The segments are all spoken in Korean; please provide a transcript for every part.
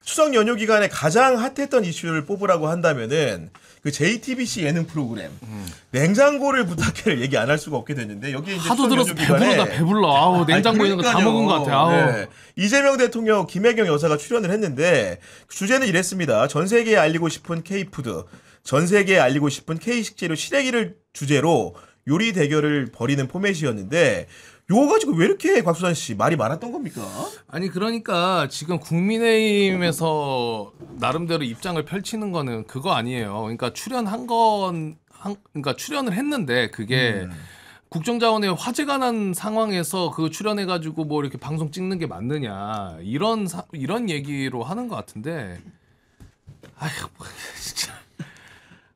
추석 연휴 기간에 가장 핫했던 이슈를 뽑으라고 한다면은 그 JTBC 예능 프로그램 냉장고를 부탁해를 얘기 안 할 수가 없게 됐는데 여기 이제 하도 들어서 배불러. 아우 냉장고 있는 거 다 먹은 것 같아. 아우. 네. 이재명 대통령, 김혜경 여사가 출연을 했는데 주제는 이랬습니다. 전 세계에 알리고 싶은 K푸드, 전 세계에 알리고 싶은 K식재료 시래기를 주제로 요리 대결을 벌이는 포맷이었는데 요거 가지고 왜 이렇게 곽수산 씨 말이 많았던 겁니까? 아니 그러니까 지금 국민의힘에서 나름대로 입장을 펼치는 거는 그거 아니에요. 그러니까 그러니까 출연을 했는데 그게 국정자원에 화제가 난 상황에서 그 출연해가지고 뭐 이렇게 방송 찍는 게 맞느냐 이런 얘기로 하는 것 같은데. 아휴 진짜.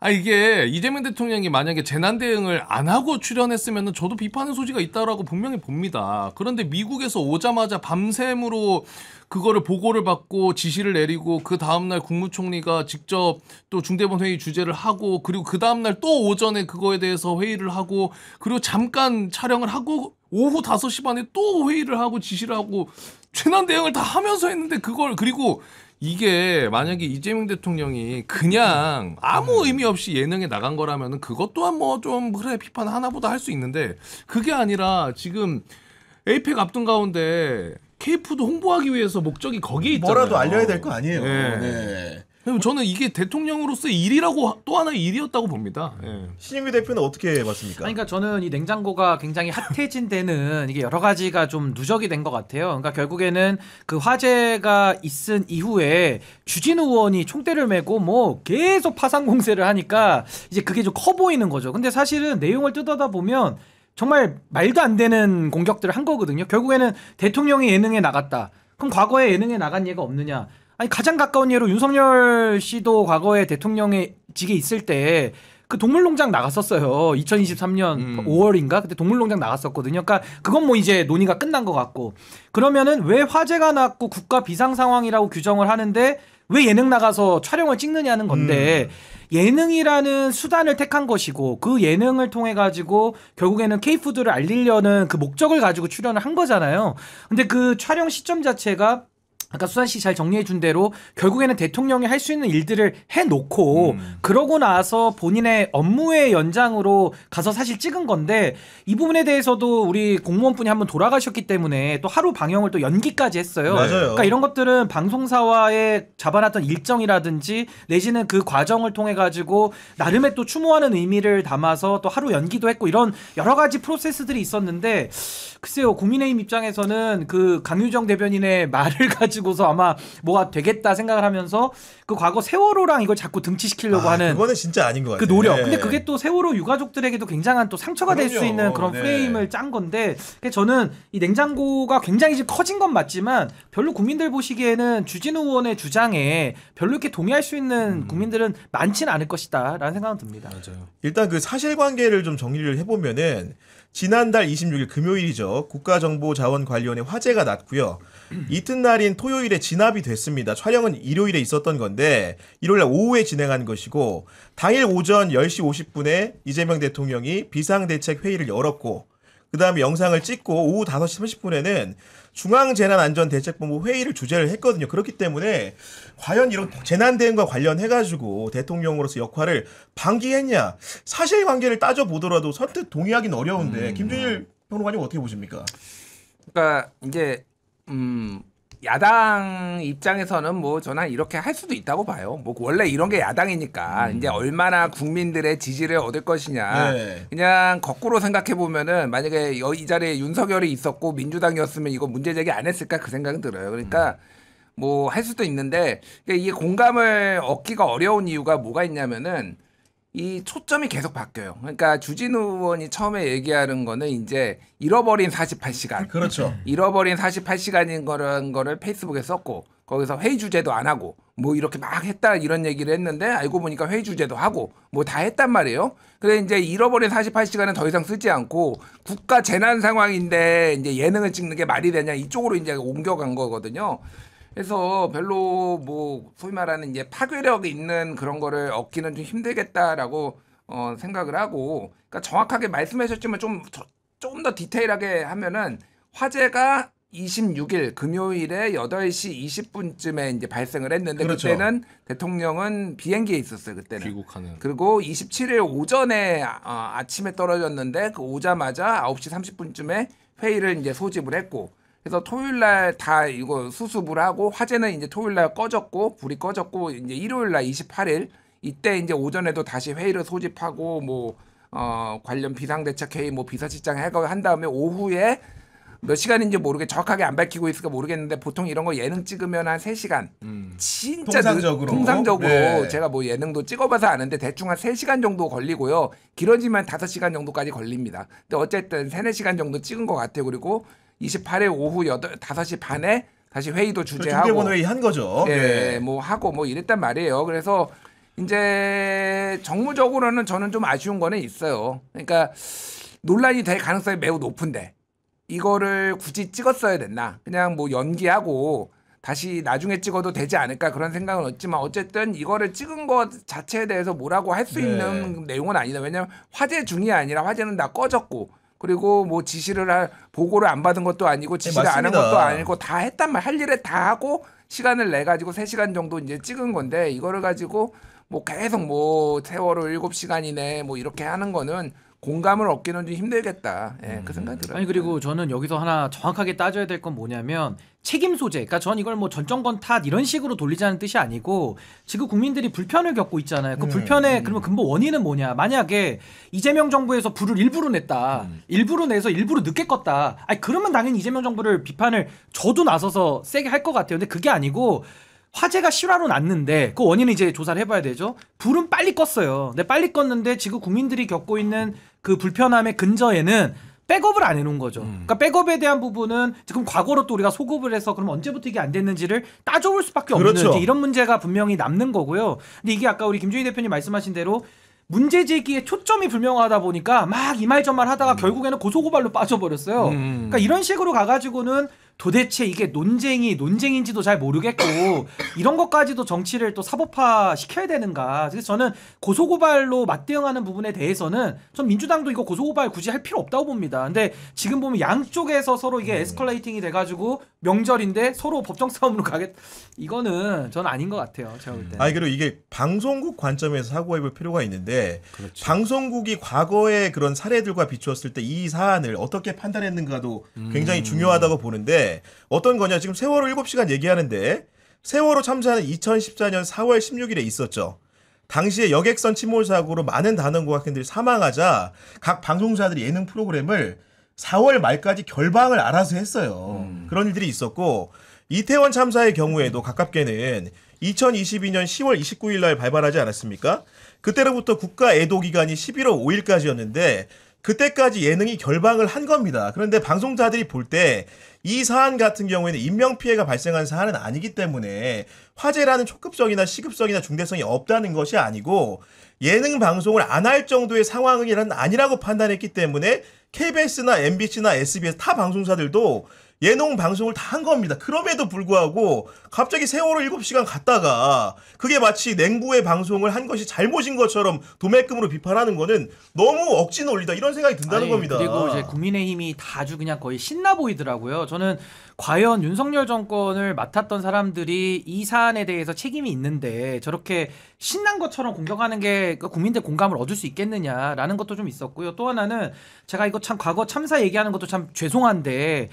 이게 이재명 대통령이 만약에 재난 대응을 안 하고 출연했으면 저도 비판의 소지가 있다라고 분명히 봅니다. 그런데 미국에서 오자마자 밤샘으로 그거를 보고를 받고 지시를 내리고 그 다음날 국무총리가 직접 또 중대본 회의 주재를 하고 그리고 그 다음날 또 오전에 그거에 대해서 회의를 하고 그리고 잠깐 촬영을 하고 오후 5시 반에 또 회의를 하고 지시를 하고 재난 대응을 다 하면서 했는데 그걸 그리고 이게 만약에 이재명 대통령이 그냥 아무 의미 없이 예능에 나간 거라면 그것 또한 뭐 좀 그래 비판 하나보다 할 수 있는데 그게 아니라 지금 에이펙 앞둔 가운데 K푸드 홍보하기 위해서 목적이 거기에 있잖아요. 뭐라도 알려야 될 거 아니에요. 네. 네. 저는 이게 대통령으로서의 일이라고 또 하나의 일이었다고 봅니다. 네. 신인규 대표는 어떻게 봤습니까? 그러니까 저는 이 냉장고가 굉장히 핫해진 데는 이게 여러 가지가 좀 누적이 된 것 같아요. 그러니까 결국에는 그 화제가 있은 이후에 주진우 의원이 총대를 메고 뭐 계속 파상 공세를 하니까 이제 그게 좀 커 보이는 거죠. 근데 사실은 내용을 뜯어다 보면 정말 말도 안 되는 공격들을 한 거거든요. 결국에는 대통령이 예능에 나갔다. 그럼 과거에 예능에 나간 예가 없느냐? 아니 가장 가까운 예로 윤석열 씨도 과거에 대통령의 직에 있을 때 그 동물농장 나갔었어요. 2023년 5월인가 그때 동물농장 나갔었거든요. 그러니까 그건 뭐 이제 논의가 끝난 것 같고 그러면은 왜 화재가 났고 국가 비상 상황이라고 규정을 하는데 왜 예능 나가서 촬영을 찍느냐는 건데 예능이라는 수단을 택한 것이고 그 예능을 통해 가지고 결국에는 K푸드를 알리려는 그 목적을 가지고 출연을 한 거잖아요. 근데 그 촬영 시점 자체가 아까 수산 씨 잘 정리해 준 대로 결국에는 대통령이 할 수 있는 일들을 해놓고 그러고 나서 본인의 업무의 연장으로 가서 사실 찍은 건데 이 부분에 대해서도 우리 공무원분이 한번 돌아가셨기 때문에 또 하루 방영을 또 연기까지 했어요. 맞아요. 그러니까 이런 것들은 방송사와의 잡아놨던 일정이라든지 내지는 그 과정을 통해 가지고 나름의 또 추모하는 의미를 담아서 또 하루 연기도 했고 이런 여러 가지 프로세스들이 있었는데 글쎄요 국민의힘 입장에서는 그 강유정 대변인의 말을 가지고서 아마 뭐가 되겠다 생각을 하면서 그 과거 세월호랑 이걸 자꾸 등치시키려고 하는 그거는 진짜 아닌 것 같아요. 그 노력. 네. 근데 그게 또 세월호 유가족들에게도 굉장한 또 상처가 될 수 그럼요. 있는 그런 네. 프레임을 짠 건데 저는 이 냉장고가 굉장히 지금 커진 건 맞지만 별로 국민들 보시기에는 주진우 의원의 주장에 별로 이렇게 동의할 수 있는 국민들은 많지는 않을 것이다라는 생각은 듭니다. 맞아요. 일단 그 사실관계를 좀 정리를 해보면은 지난달 26일 금요일이죠. 국가정보자원관리원회 화재가 났고요. 이튿날인 토요일에 진압이 됐습니다. 촬영은 일요일에 있었던 건데 일요일날 오후에 진행한 것이고 당일 오전 10시 50분에 이재명 대통령이 비상대책회의를 열었고 그 다음에 영상을 찍고 오후 5시 30분에는 중앙재난안전대책본부 회의를 주재를 했거든요. 그렇기 때문에 과연 이런 재난대응과 관련해가지고 대통령으로서 역할을 방기했냐. 사실관계를 따져보더라도 선뜻 동의하기는 어려운데 김준일 평론가님 어떻게 보십니까? 그러니까 이제 야당 입장에서는 뭐 저는 이렇게 할 수도 있다고 봐요. 뭐 원래 이런 게 야당이니까 이제 얼마나 국민들의 지지를 얻을 것이냐. 네. 그냥 거꾸로 생각해 보면은 만약에 이 자리에 윤석열이 있었고 민주당이었으면 이거 문제 제기 안 했을까 그 생각은 들어요. 그러니까 뭐 할 수도 있는데 이게 공감을 얻기가 어려운 이유가 뭐가 있냐면은 이 초점이 계속 바뀌어요. 그러니까 주진우 의원이 처음에 얘기하는 거는 이제 잃어버린 48시간. 그렇죠. 잃어버린 48시간인 거를 페이스북에 썼고 거기서 회의 주제도 안 하고 뭐 이렇게 막 했다 이런 얘기를 했는데 알고 보니까 회의 주제도 하고 뭐 다 했단 말이에요. 그래 이제 잃어버린 48시간은 더 이상 쓰지 않고 국가 재난 상황인데 이제 예능을 찍는 게 말이 되냐 이쪽으로 이제 옮겨간 거거든요. 그래서 별로 뭐 소위 말하는 이제 파괴력 있는 그런 거를 얻기는 좀 힘들겠다라고 생각을 하고, 그러니까 정확하게 말씀하셨지만 좀 더 디테일하게 하면은 화재가 26일 금요일에 8시 20분쯤에 이제 발생을 했는데 그렇죠. 그때는 대통령은 비행기에 있었어요. 그때는. 귀국하는. 그리고 27일 오전에 아침에 떨어졌는데 그 오자마자 9시 30분쯤에 회의를 이제 소집을 했고 그래서 토요일 날 다 이거 수습을 하고 화재는 이제 토요일 날 꺼졌고 불이 꺼졌고 이제 일요일 날 28일 이때 이제 오전에도 다시 회의를 소집하고 뭐 관련 비상대책회의 뭐 비서실장 해고 한 다음에 오후에 몇 시간인지 모르게 정확하게 안 밝히고 있을까 모르겠는데 보통 이런 거 예능 찍으면 한 3시간 진짜 통상적으로 네. 제가 뭐 예능도 찍어봐서 아는데 대충 한 3시간 정도 걸리고요. 길어지면 5시간 정도까지 걸립니다. 근데 어쨌든 3, 4시간 정도 찍은 것 같아요. 그리고 28일 오후 5시 반에 다시 회의도 주재하고 중대본 회의 한 거죠. 예, 뭐 하고 뭐 이랬단 말이에요. 그래서 이제 정무적으로는 저는 좀 아쉬운 거는 있어요. 그러니까 논란이 될 가능성이 매우 높은데 이거를 굳이 찍었어야 됐나? 그냥 뭐 연기하고 다시 나중에 찍어도 되지 않을까 그런 생각은 없지만 어쨌든 이거를 찍은 것 자체에 대해서 뭐라고 할 수 네. 있는 내용은 아니다. 왜냐하면 화재 중이 아니라 화재는 다 꺼졌고 그리고 뭐 지시를 보고를 안 받은 것도 아니고 지시를 안 한 맞습니다. 것도 아니고 다 했단 말. 할 일을 다 하고 시간을 내 가지고 3시간 정도 이제 찍은 건데 이거를 가지고 뭐 계속 뭐 세월호 7시간이네 뭐 이렇게 하는 거는 공감을 얻기는 좀 힘들겠다. 예, 그 생각이 들어요. 아니 그리고 저는 여기서 하나 정확하게 따져야 될 건 뭐냐면 책임 소재. 그러니까 전 이걸 뭐 전 정권 탓 이런 식으로 돌리자는 뜻이 아니고 지금 국민들이 불편을 겪고 있잖아요. 그 불편의 그러면 근본 원인은 뭐냐? 만약에 이재명 정부에서 불을 일부러 냈다. 일부러 내서 일부러 늦게 껐다. 아니 그러면 당연히 이재명 정부를 비판을 저도 나서서 세게 할 것 같아요. 근데 그게 아니고 화재가 실화로 났는데 그 원인은 이제 조사를 해봐야 되죠. 불은 빨리 껐어요. 근데 빨리 껐는데 지금 국민들이 겪고 있는 그 불편함의 근저에는 백업을 안 해놓은 거죠. 그러니까 백업에 대한 부분은 지금 과거로 또 우리가 소급을 해서 그럼 언제부터 이게 안 됐는지를 따져볼 수밖에 없는 그렇죠. 이제 이런 문제가 분명히 남는 거고요. 근데 이게 아까 우리 김준희 대표님 말씀하신 대로 문제 제기에 초점이 불명하다 보니까 막 이 말 저 말 하다가 결국에는 고소고발로 빠져버렸어요. 그러니까 이런 식으로 가가지고는 도대체 이게 논쟁인지도 잘 모르겠고 이런 것까지도 정치를 또 사법화 시켜야 되는가. 그래서 저는 고소고발로 맞대응하는 부분에 대해서는 전 민주당도 이거 고소고발 굳이 할 필요 없다고 봅니다. 근데 지금 보면 양쪽에서 서로 이게 에스컬레이팅이 돼가지고 명절인데 서로 법정 싸움으로 가겠. 이거는 저는 아닌 것 같아요. 제가 볼 때. 아니 그리고 이게 방송국 관점에서 사고해볼 필요가 있는데 그렇죠. 방송국이 과거의 그런 사례들과 비추었을 때 이 사안을 어떻게 판단했는가도 굉장히 중요하다고 보는데 어떤 거냐 지금 세월호 7시간 얘기하는데 세월호 참사는 2014년 4월 16일에 있었죠. 당시에 여객선 침몰 사고로 많은 단원고 학생들이 사망하자 각 방송사들이 예능 프로그램을 4월 말까지 결방을 알아서 했어요. 그런 일들이 있었고 이태원 참사의 경우에도 가깝게는 2022년 10월 29일 날 발발하지 않았습니까? 그때로부터 국가 애도 기간이 11월 5일까지였는데 그때까지 예능이 결방을 한 겁니다. 그런데 방송사들이 볼 때 이 사안 같은 경우에는 인명피해가 발생한 사안은 아니기 때문에 화재라는 초급성이나 시급성이나 중대성이 없다는 것이 아니고 예능 방송을 안 할 정도의 상황은 아니라고 판단했기 때문에 KBS나 MBC나 SBS 타 방송사들도 예능 방송을 다 한 겁니다. 그럼에도 불구하고 갑자기 세월호 7시간 갔다가 그게 마치 냉부의 방송을 한 것이 잘못인 것처럼 도매금으로 비판하는 거는 너무 억지 논리다 이런 생각이 든다는 아니, 겁니다. 그리고 이제 국민의힘이 다 아주 그냥 거의 신나 보이더라고요. 저는 과연 윤석열 정권을 맡았던 사람들이 이 사안에 대해서 책임이 있는데 저렇게 신난 것처럼 공격하는 게 국민들 공감을 얻을 수 있겠느냐라는 것도 좀 있었고요. 또 하나는 제가 이거 참 과거 참사 얘기하는 것도 참 죄송한데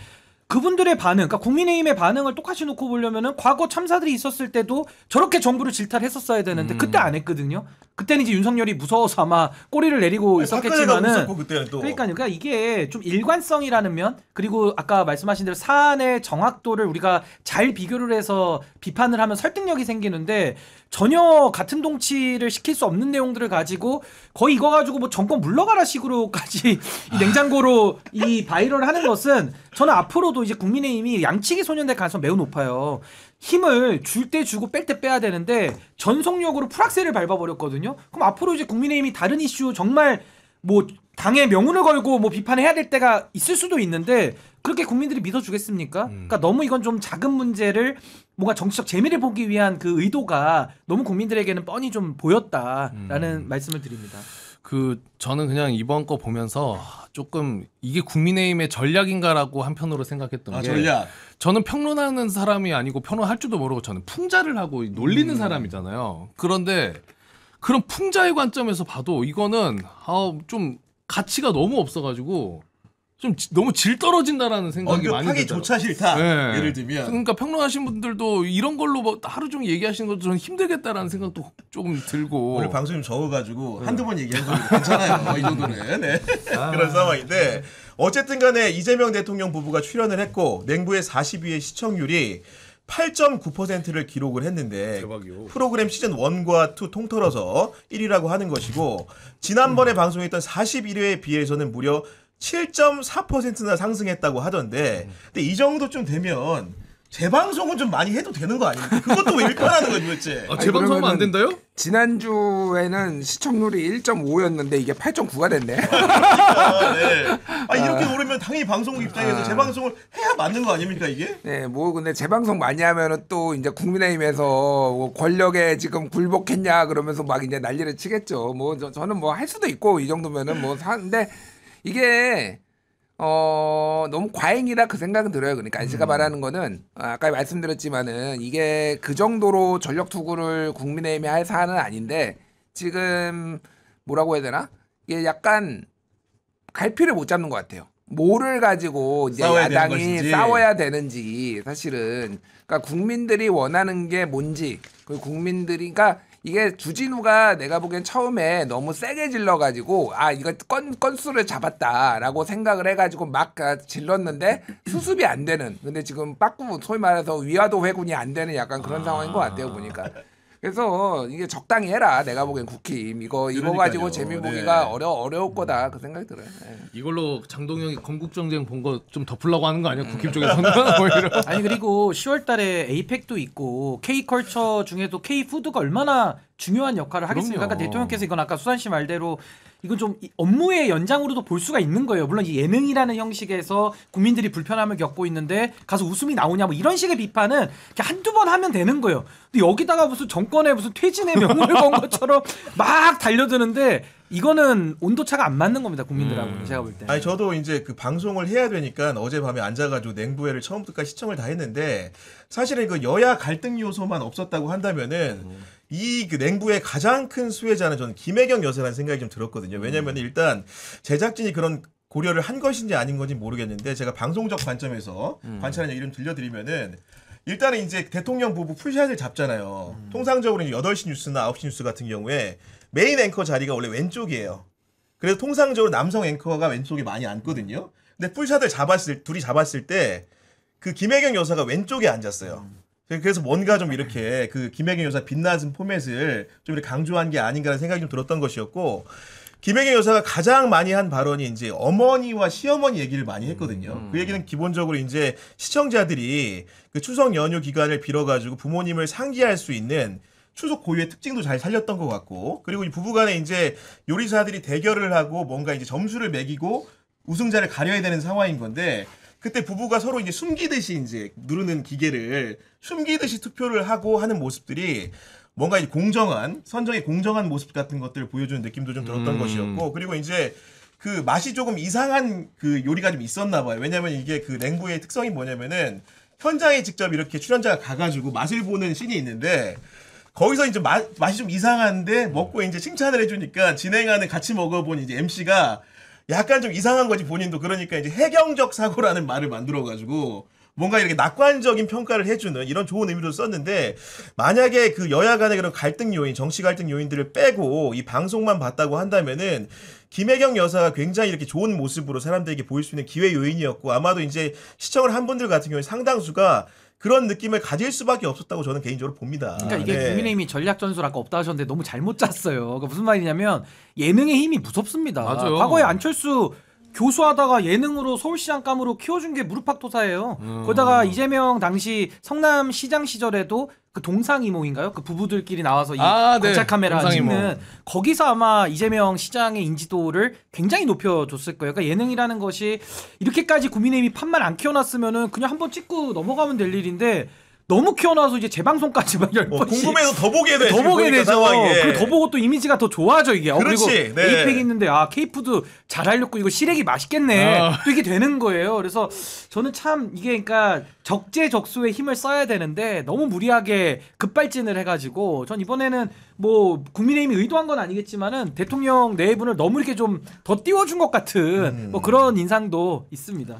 그분들의 반응, 그러니까 국민의힘의 반응을 똑같이 놓고 보려면은 과거 참사들이 있었을 때도 저렇게 정부를 질타했었어야 되는데 그때 안 했거든요. 그때는 이제 윤석열이 무서워서 아마 꼬리를 내리고 있었겠지만은 있었고 그때는 또 그러니까 이게 좀 일관성이라는 면 그리고 아까 말씀하신 대로 사안의 정확도를 우리가 잘 비교를 해서 비판을 하면 설득력이 생기는데 전혀 같은 동치를 시킬 수 없는 내용들을 가지고 거의 이거 가지고 뭐 정권 물러가라 식으로까지 이 냉장고로 이 바이럴을 하는 것은 저는 앞으로도 이제 국민의힘이 양치기 소년될 가능성이 매우 높아요. 힘을 줄 때 주고 뺄 때 빼야 되는데 전속력으로 풀악셀을 밟아버렸거든요. 그럼 앞으로 이제 국민의힘이 다른 이슈 정말 뭐 당의 명운을 걸고 뭐 비판해야 될 때가 있을 수도 있는데 그렇게 국민들이 믿어주겠습니까? 그러니까 너무 이건 좀 작은 문제를 뭔가 정치적 재미를 보기 위한 그 의도가 너무 국민들에게는 뻔히 좀 보였다라는 말씀을 드립니다. 저는 그냥 이번 거 보면서 조금 이게 국민의힘의 전략인가라고 한편으로 생각했던 게 전략. 저는 평론하는 사람이 아니고 평론할 줄도 모르고 저는 풍자를 하고 놀리는 사람이잖아요. 그런데 그런 풍자의 관점에서 봐도 이거는 좀 가치가 너무 없어가지고 좀 너무 질 떨어진다라는 생각이 많이 언급하기 들더라고요. 조차 싫다. 네. 예를 들면. 그러니까 평론하신 분들도 이런 걸로 뭐 하루 종일 얘기하시는 것도 저는 힘들겠다라는 생각도 조금 들고. 오늘 방송 좀 적어가지고 한두 번 얘기한 거 괜찮아요. 이 정도는. 네. 그런 상황인데 어쨌든 간에 이재명 대통령 부부가 출연을 했고 냉부의 42회 시청률이 8.9%를 기록을 했는데 대박이요. 프로그램 시즌 1과 2 통틀어서 1위라고 하는 것이고 지난번에 방송했던 41회에 비해서는 무려 7.4%나 상승했다고 하던데 근데 이 정도쯤 되면 재방송은 좀 많이 해도 되는 거 아닙니까? 그것도 왜 일반하는 거지 도대체? 재방송하면 안 그러면은 된다요? 지난주에는 시청률이 1.5였는데 이게 8.9가 됐네. 네. 이렇게 오르면 당연히 방송국 입장에서 재방송을 해야 맞는 거 아닙니까 이게? 네, 뭐 근데 재방송 많이 하면은 또 이제 국민의힘에서 뭐 권력에 지금 굴복했냐 그러면서 막 이제 난리를 치겠죠. 뭐 저는 뭐 할 수도 있고 이 정도면은 뭐 근데 이게 너무 과잉이다 그 생각은 들어요. 그러니까 제가 말하는 거는 아까 말씀드렸지만은 이게 그 정도로 전력 투구를 국민의힘이 할 사안은 아닌데 지금 뭐라고 해야 되나? 이게 약간 갈피를 못 잡는 것 같아요. 뭐를 가지고 이제 싸워야 되는 야당이 것인지. 싸워야 되는지 사실은 그러니까 국민들이 원하는 게 뭔지 그 국민들이 그러니까 이게 주진우가 내가 보기엔 처음에 너무 세게 질러가지고 이거 건수를 잡았다라고 생각을 해가지고 막 질렀는데 수습이 안 되는 근데 지금 빠꾸 소위 말해서 위화도 회군이 안 되는 약간 그런 상황인 것 같아요 보니까. 그래서 이게 적당히 해라. 내가 보기엔 국힘 이거 그러니까요. 가지고 재미 보기가 네. 어려울 거다 그 생각이 들어요. 네. 이걸로 장동영이 건국정쟁 본 거 좀 덮으려고 하는 거 아니야? 국힘 쪽에서는 오히려. 아니 그리고 10월달에 에이펙도 있고 K컬처 중에도 K푸드가 얼마나 중요한 역할을 하겠습니까? 그럼요. 그러니까 대통령께서 이건 아까 수산 씨 말대로 이건 좀 업무의 연장으로도 볼 수가 있는 거예요. 물론 이 예능이라는 형식에서 국민들이 불편함을 겪고 있는데 가서 웃음이 나오냐 뭐 이런 식의 비판은 이렇게 한두 번 하면 되는 거예요. 근데 여기다가 무슨 정권에 무슨 퇴진의 명분을 건 것처럼 막 달려드는데 이거는 온도차가 안 맞는 겁니다. 국민들하고는 제가 볼 때. 아니 저도 이제 그 방송을 해야 되니까 어젯밤에 앉아가지고 냉부회를 처음부터까지 시청을 다 했는데 사실은 그 여야 갈등 요소만 없었다고 한다면은 이 그 냉부의 가장 큰 수혜자는 저는 김혜경 여사라는 생각이 좀 들었거든요. 왜냐하면 일단 제작진이 그런 고려를 한 것인지 아닌 건지 모르겠는데 제가 방송적 관점에서 관찰한 얘기를 좀 들려드리면은 일단은 이제 대통령 부부 풀샷을 잡잖아요. 통상적으로 이제 8시 뉴스나 9시 뉴스 같은 경우에 메인 앵커 자리가 원래 왼쪽이에요. 그래서 통상적으로 남성 앵커가 왼쪽에 많이 앉거든요. 근데 풀샷을 둘이 잡았을 때 그 김혜경 여사가 왼쪽에 앉았어요. 그래서 뭔가 좀 이렇게 그 김혜경 여사 빛나는 포맷을 좀 이렇게 강조한 게 아닌가라는 생각이 좀 들었던 것이었고 김혜경 여사가 가장 많이 한 발언이 이제 어머니와 시어머니 얘기를 많이 했거든요. 그 얘기는 기본적으로 이제 시청자들이 그 추석 연휴 기간을 빌어가지고 부모님을 상기할 수 있는 추석 고유의 특징도 잘 살렸던 것 같고 그리고 이 부부간에 이제 요리사들이 대결을 하고 뭔가 이제 점수를 매기고 우승자를 가려야 되는 상황인 건데 그때 부부가 서로 이제 숨기듯이 이제 누르는 기계를 숨기듯이 투표를 하고 하는 모습들이 뭔가 이제 공정한 선정의 공정한 모습 같은 것들을 보여주는 느낌도 좀 들었던 것이었고 그리고 이제 그 맛이 조금 이상한 그 요리가 좀 있었나 봐요. 왜냐면 이게 그 냉부의 특성이 뭐냐면은 현장에 직접 이렇게 출연자가 가가지고 맛을 보는 씬이 있는데 거기서 이제 맛이 좀 이상한데 먹고 이제 칭찬을 해주니까 진행하는 같이 먹어본 이제 MC가 약간 좀 이상한 거지 본인도 그러니까 이제 해경적 사고라는 말을 만들어가지고 뭔가 이렇게 낙관적인 평가를 해주는 이런 좋은 의미로 썼는데 만약에 그 여야 간의 그런 갈등 요인, 정치 갈등 요인들을 빼고 이 방송만 봤다고 한다면은 김혜경 여사가 굉장히 이렇게 좋은 모습으로 사람들에게 보일 수 있는 기회 요인이었고 아마도 이제 시청을 한 분들 같은 경우에 상당수가 그런 느낌을 가질 수밖에 없었다고 저는 개인적으로 봅니다. 그러니까 이게 네. 국민의힘이 전략 전술 아까 없다 하셨는데 너무 잘못 짰어요. 그러니까 무슨 말이냐면 예능의 힘이 무섭습니다. 맞아요. 과거에 안철수 교수하다가 예능으로 서울시장 감으로 키워준 게 무릎팍도사예요. 거기다가 이재명 당시 성남시장 시절에도 그 동상이몽인가요? 그 부부들끼리 나와서 이 네. 관찰 카메라 동상이몽. 찍는 거기서 아마 이재명 시장의 인지도를 굉장히 높여줬을 거예요. 그러니까 예능이라는 것이 이렇게까지 국민의힘이 판만 안 키워놨으면은 그냥 한번 찍고 넘어가면 될 일인데 너무 키워놔서 이제 재방송까지 막 10번씩 궁금해서 더 보게 돼. 더 보게 되죠. 상황이. 그리고 더 보고 또 이미지가 더 좋아져 이게. 그렇지. 그리고 네. 에이펙 있는데 케이푸드 잘 하려고 이거 시래기 맛있겠네. 또 이게 되는 거예요. 그래서 저는 참 이게 그러니까 적재적소에 힘을 써야 되는데 너무 무리하게 급발진을 해가지고 전 이번에는 뭐 국민의힘이 의도한 건 아니겠지만은 대통령 내분을 너무 이렇게 좀 더 띄워준 것 같은 뭐 그런 인상도 있습니다.